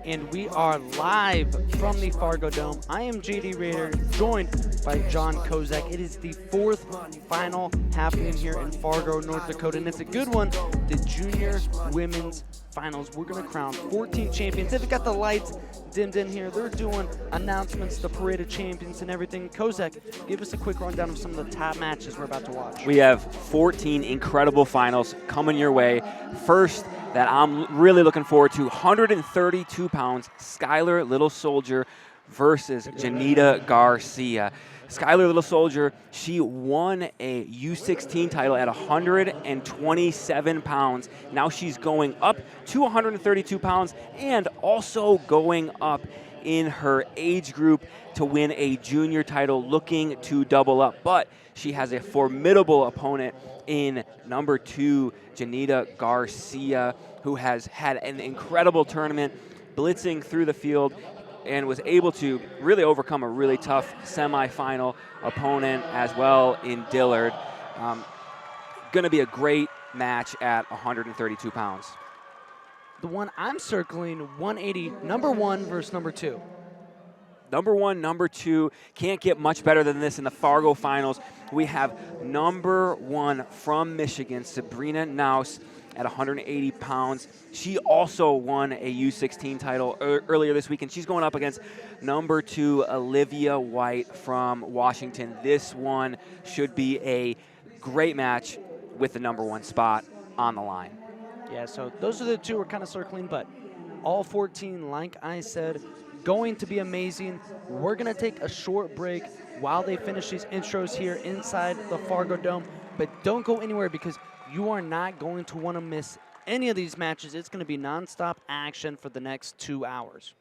and we are live from the Fargo Dome. I am JD Raider, joined by John Kozak. It is the fourth final happening here in Fargo, North Dakota, and it's a good one, the Junior Women's Finals. We're going to crown 14 champions. They've got the lights dimmed in here. They're doing announcements, the parade of champions and everything. Kozak, give us a quick rundown of some of the top matches we're about to watch. We have 14 incredible finals coming your way. First, that I'm really looking forward to, 132 pounds, Skylar Little Soldier versus Janita Garcia. Skylar Little Soldier, she won a U16 title at 127 pounds. Now she's going up to 132 pounds and also going up in her age group to win a junior title, looking to double up. But she has a formidable opponent in number 2, Janita Garcia, who has had an incredible tournament, blitzing through the field, and was able to really overcome a really tough semifinal opponent as well in Dillard. Going to be a great match at 132 pounds. The one I'm circling, 180, number 1 versus number 2. Number 1, number 2, can't get much better than this in the Fargo finals. We have number 1 from Michigan, Sabrina Naus, at 180 pounds. She also won a U16 title earlier this week, and she's going up against number 2, Olivia White from Washington. This one should be a great match with the number 1 spot on the line. Yeah, so those are the two we're kind of circling, but all 14, like I said, going to be amazing. We're going to take a short break while they finish these intros here inside the Fargo Dome, but don't go anywhere because you are not going to want to miss any of these matches. It's going to be nonstop action for the next 2 hours.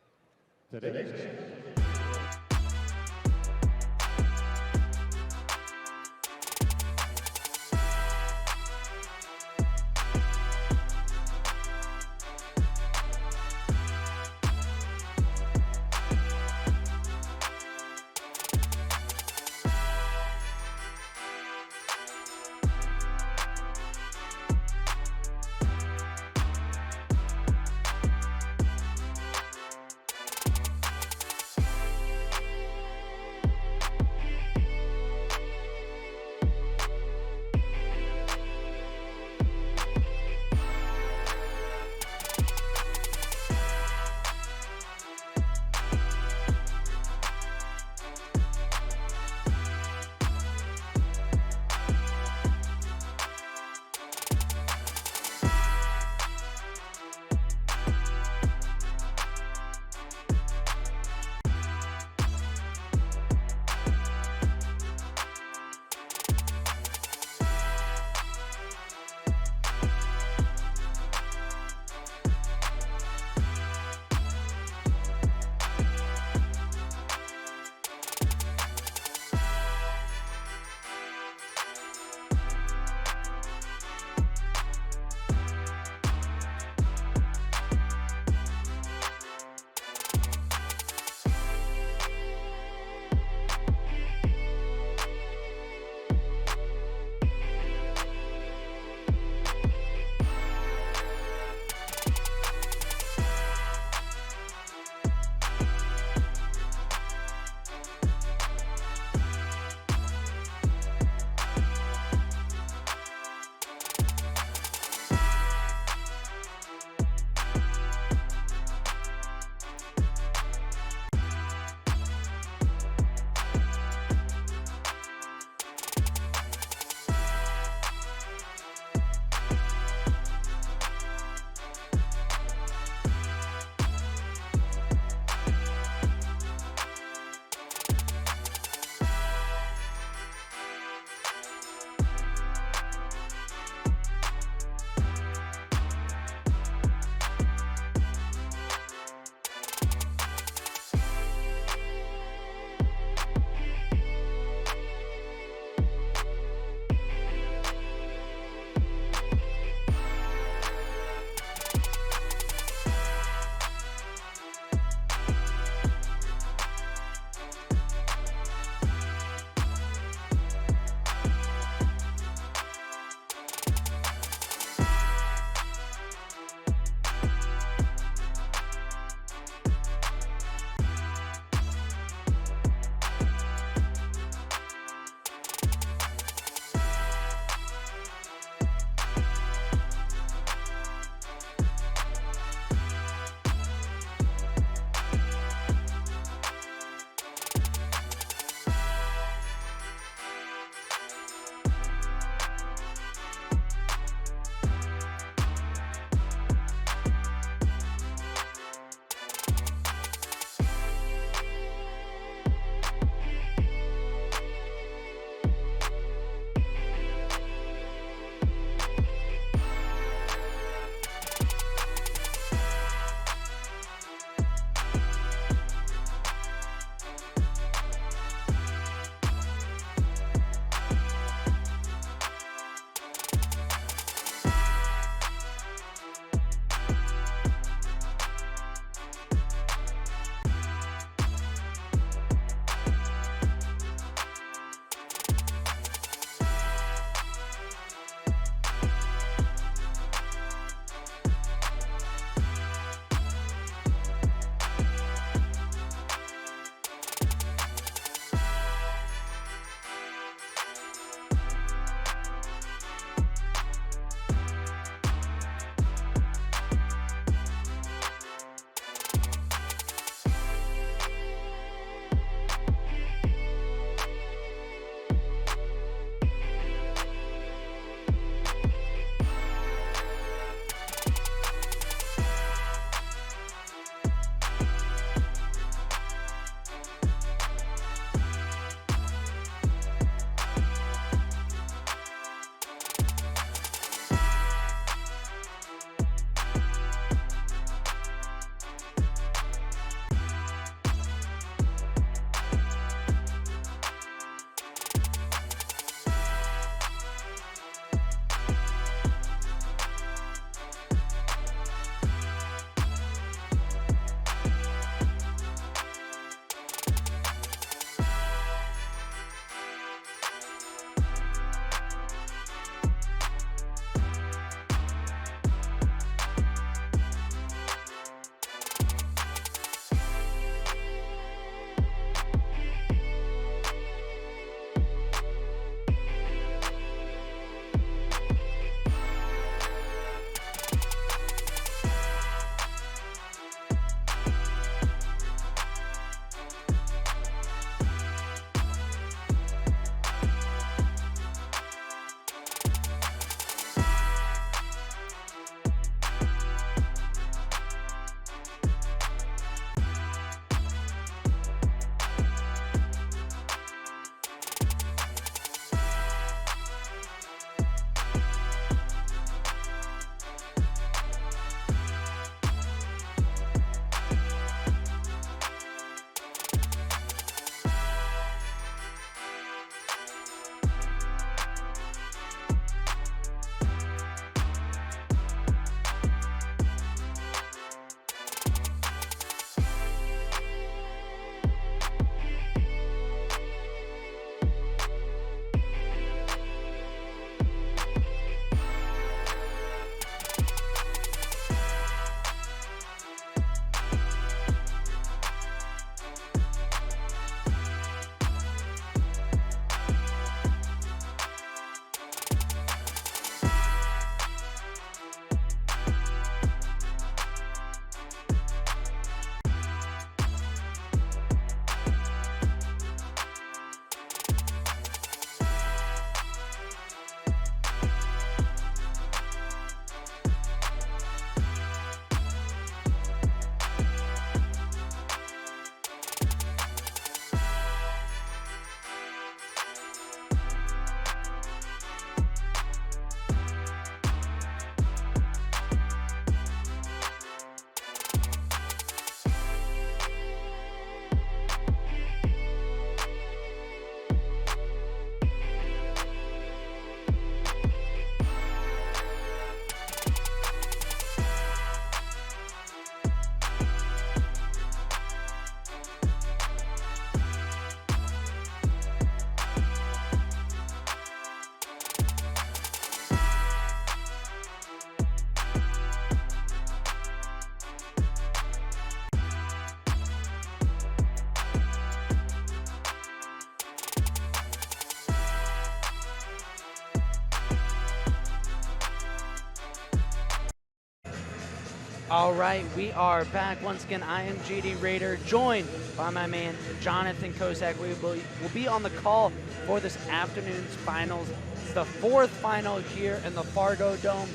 All right, we are back once again. I am GD Raider, joined by my man Jonathan Kozak. We will be on the call for this afternoon's finals. It's the fourth final here in the Fargo Dome.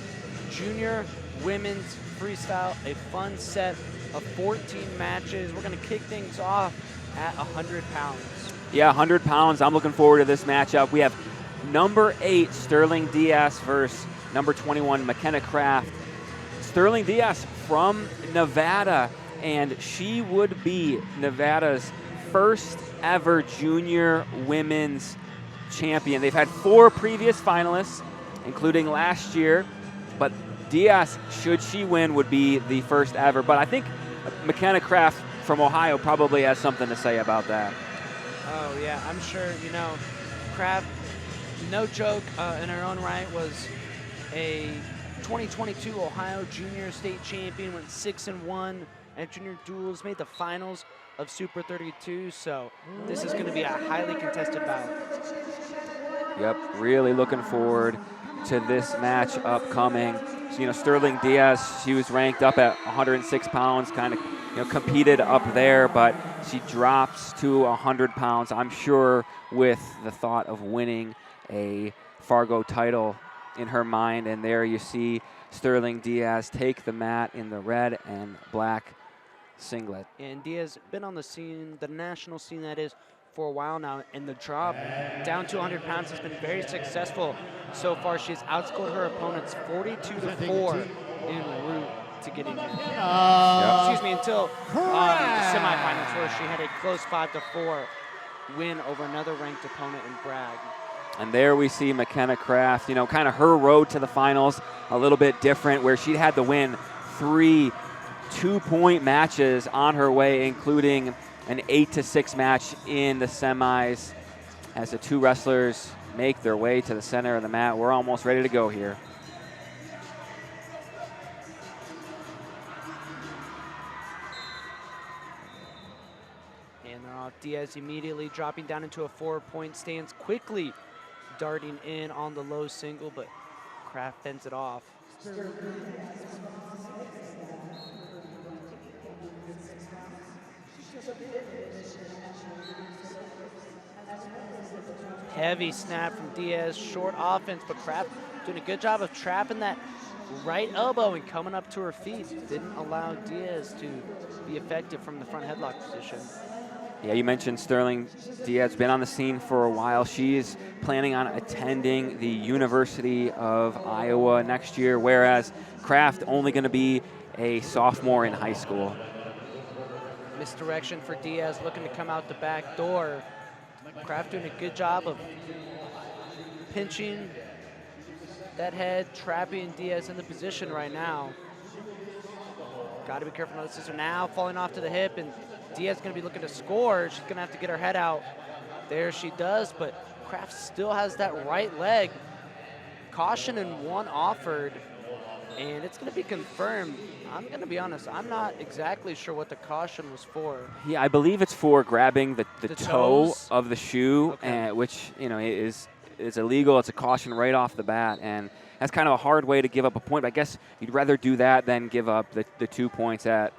Junior women's freestyle, a fun set of 14 matches. We're going to kick things off at 100 pounds. Yeah, 100 pounds. I'm looking forward to this matchup. We have number 8, Sterling Diaz versus number 21, Makennah Kraft. Sterling Diaz from Nevada, and she would be Nevada's first ever junior women's champion. They've had 4 previous finalists, including last year, but Diaz, should she win, would be the first ever. But I think Makennah Kraft from Ohio probably has something to say about that. Oh, yeah, I'm sure. Kraft, no joke, in her own right, was a 2022 Ohio Junior State Champion, went 6-1 at junior duels, made the finals of Super 32, so this is going to be a highly contested bout. Yep, really looking forward to this match upcoming. So, Sterling Diaz, she was ranked up at 106 pounds, kind of, competed up there, but she drops to 100 pounds. I'm sure with the thought of winning a Fargo title in her mind, and there you see Sterling Diaz take the mat in the red and black singlet. And Diaz been on the scene, the national scene that is, for a while now, and the drop down to 100 pounds has been very successful so far. She's outscored her opponents 42-4 en route to getting here. Excuse me, until the semifinals, where she had a close 5-4 win over another ranked opponent in Bragg. And there we see Makennah Kraft, kind of her road to the finals, a little bit different, where she had to win 3 two-point matches on her way, including an 8-6 match in the semis, as the 2 wrestlers make their way to the center of the mat. We're almost ready to go here. And Diaz immediately dropping down into a 4-point stance, quickly darting in on the low single, but Kraft fends it off. Heavy snap from Diaz, short offense, but Kraft doing a good job of trapping that right elbow and coming up to her feet. Didn't allow Diaz to be effective from the front headlock position. Yeah, you mentioned Sterling Diaz, been on the scene for a while. She's planning on attending the University of Iowa next year, whereas Kraft only going to be a sophomore in high school. Misdirection for Diaz, looking to come out the back door. Kraft doing a good job of pinching that head, trapping Diaz in the position right now. Got to be careful of the scissor now, falling off to the hip, and Diaz going to be looking to score. She's going to have to get her head out. There she does, but Kraft still has that right leg. Caution and 1 offered, and it's going to be confirmed. I'm going to be honest, I'm not exactly sure what the caution was for. Yeah, I believe it's for grabbing the toe toes of the shoe, okay. Which is illegal. It's a caution right off the bat, and that's kind of a hard way to give up a point. But I guess you'd rather do that than give up the 2 points that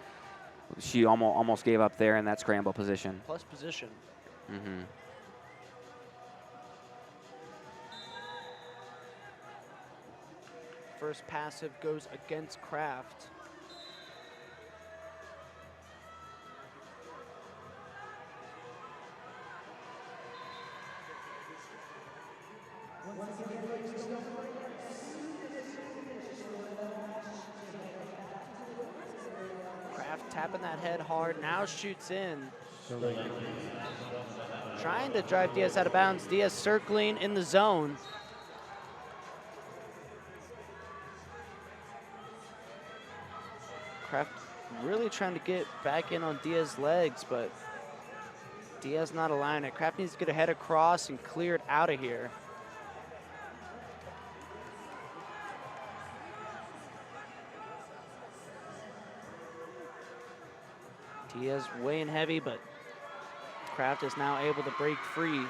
she almost gave up there in that scramble position. Plus position. Mm-hmm. First passive goes against Kraft. Kraft tapping that head hard, now shoots in. Trying to drive Diaz out of bounds. Diaz circling in the zone. Kraft really trying to get back in on Diaz's legs, but Diaz not allowing it. Kraft needs to get a head across and clear it out of here. Diaz weighing heavy, but Kraft is now able to break free.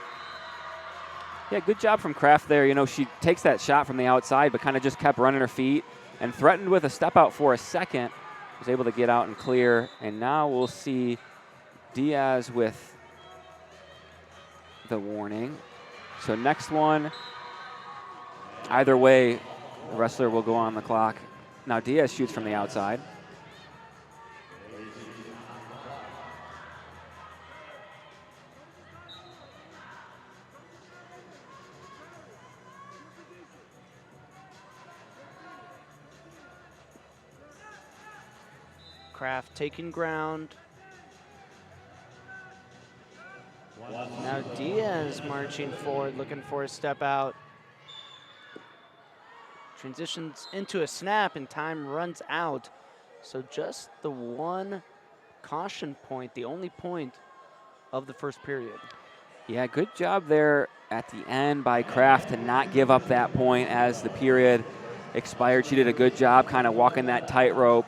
Yeah, good job from Kraft there. She takes that shot from the outside, but kind of just kept running her feet and threatened with a step out for a second. was able to get out and clear. And now we'll see Diaz with the warning. So next one, either way, the wrestler will go on the clock. Now Diaz shoots from the outside. Kraft taking ground. Now Diaz marching forward, looking for a step out. Transitions into a snap and time runs out. So just the one caution point, the only point of the first period. Yeah, good job there at the end by Kraft to not give up that point as the period expired. She did a good job kind of walking that tightrope,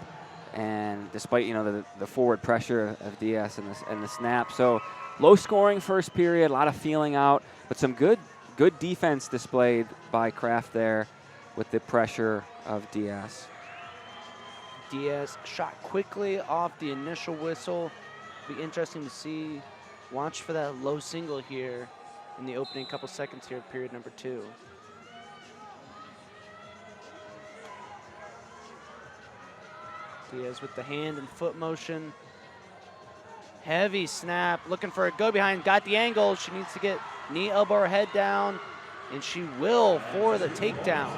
and despite, you know, the forward pressure of Diaz and the snap. So low scoring first period, a lot of feeling out, but some good defense displayed by Kraft there with the pressure of Diaz. Diaz shot quickly off the initial whistle. Be interesting to see. Watch for that low single here in the opening couple seconds here of period number 2. Diaz with the hand and foot motion. Heavy snap, looking for a go behind, got the angle. She needs to get knee, elbow, or head down, and she will for the takedown.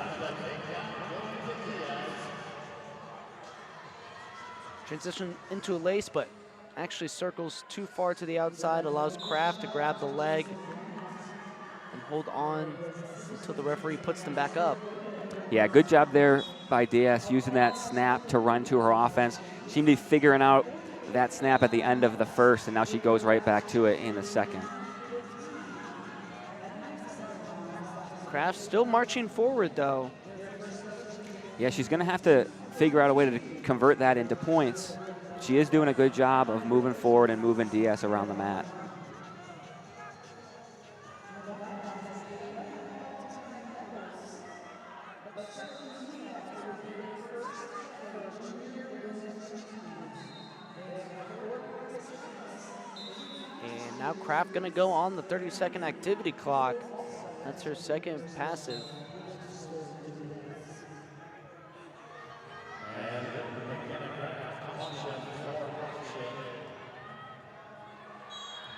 Transition into a lace, but actually circles too far to the outside, allows Kraft to grab the leg and hold on until the referee puts them back up. Yeah, good job there by Diaz using that snap to run to her offense. She seemed to be figuring out that snap at the end of the first, and now she goes right back to it in the second. Kraft still marching forward, though. Yeah, she's going to have to figure out a way to convert that into points. She is doing a good job of moving forward and moving Diaz around the mat. And now Kraft gonna go on the 30-second activity clock. That's her second passive.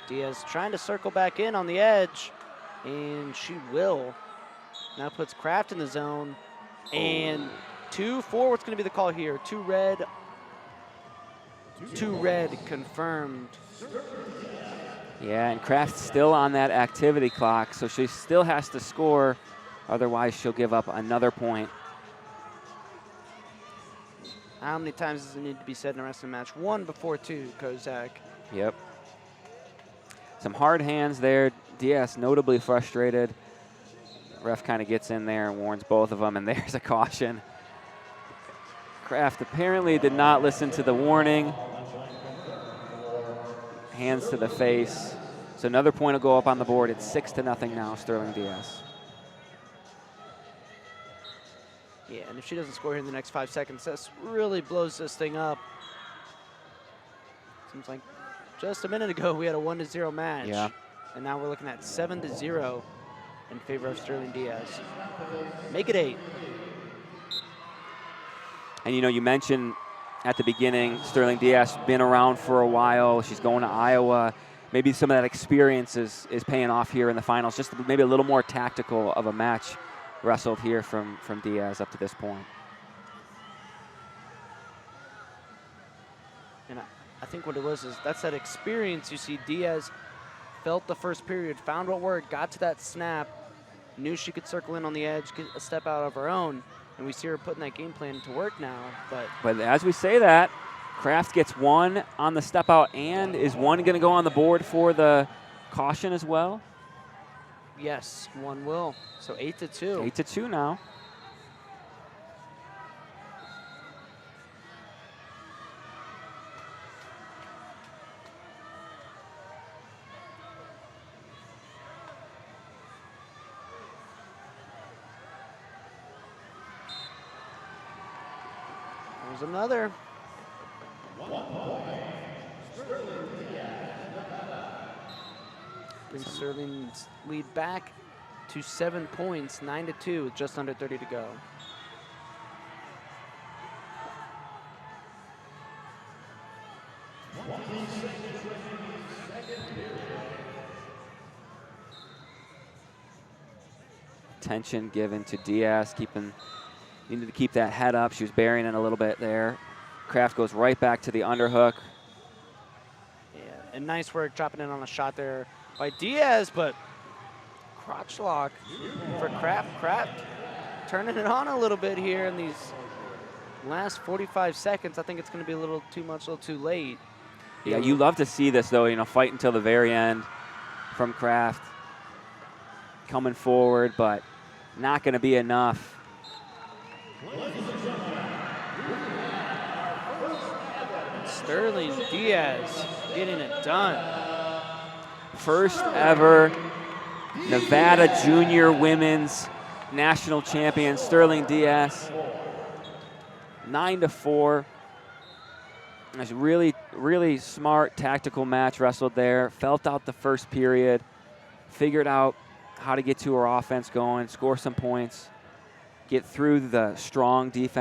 Diaz trying to circle back in on the edge, and she will. Now puts Kraft in the zone, and 2-4, what's gonna be the call here? Two red confirmed. Yeah, and Kraft's still on that activity clock, so she still has to score, otherwise she'll give up another point. How many times does it need to be said in a wrestling match? 1 before 2, Kozak. Yep. Some hard hands there. Diaz notably frustrated. Ref kind of gets in there and warns both of them, and there's a caution. Kraft apparently did not listen to the warning. Hands to the face. So another point will go up on the board. It's 6-0 now, Sterling Diaz. Yeah, and if she doesn't score here in the next 5 seconds, this really blows this thing up. Seems like just a minute ago we had a 1-0 match. Yeah. And now we're looking at 7-0 in favor of Sterling Diaz. Make it 8. And you know, you mentioned at the beginning, Sterling Diaz been around for a while. She's going to Iowa. Maybe some of that experience is paying off here in the finals. Just maybe a little more tactical of a match wrestled here from Diaz up to this point. And I think what it was is that's that experience. You see Diaz felt the first period, found what worked, got to that snap, knew she could circle in on the edge, get a step out of her own, and we see her putting that game plan to work now. But as we say that, Kraft gets one on the step out, and is one going to go on the board for the caution as well? Yes, one will. So 8-2. 8-2 now. There's another. Brings Sterling's lead back to 7 points, 9-2, with just under 30 to go. Attention given to Diaz, needed to keep that head up. She was burying it a little bit there. Kraft goes right back to the underhook. Yeah, and nice work dropping in on a shot there by Diaz, but crotch lock for Kraft. Kraft turning it on a little bit here in these last 45 seconds. I think it's going to be a little too much, a little too late. Yeah, you love to see this, though, you know, fight until the very end from Kraft. Coming forward, but not going to be enough. Sterling Diaz getting it done. First ever Nevada Junior Women's National Champion, Sterling Diaz. 9-4. It was really, really smart tactical match wrestled there. Felt out the first period. Figured out how to get to her offense going, score some points, get through the strong defense.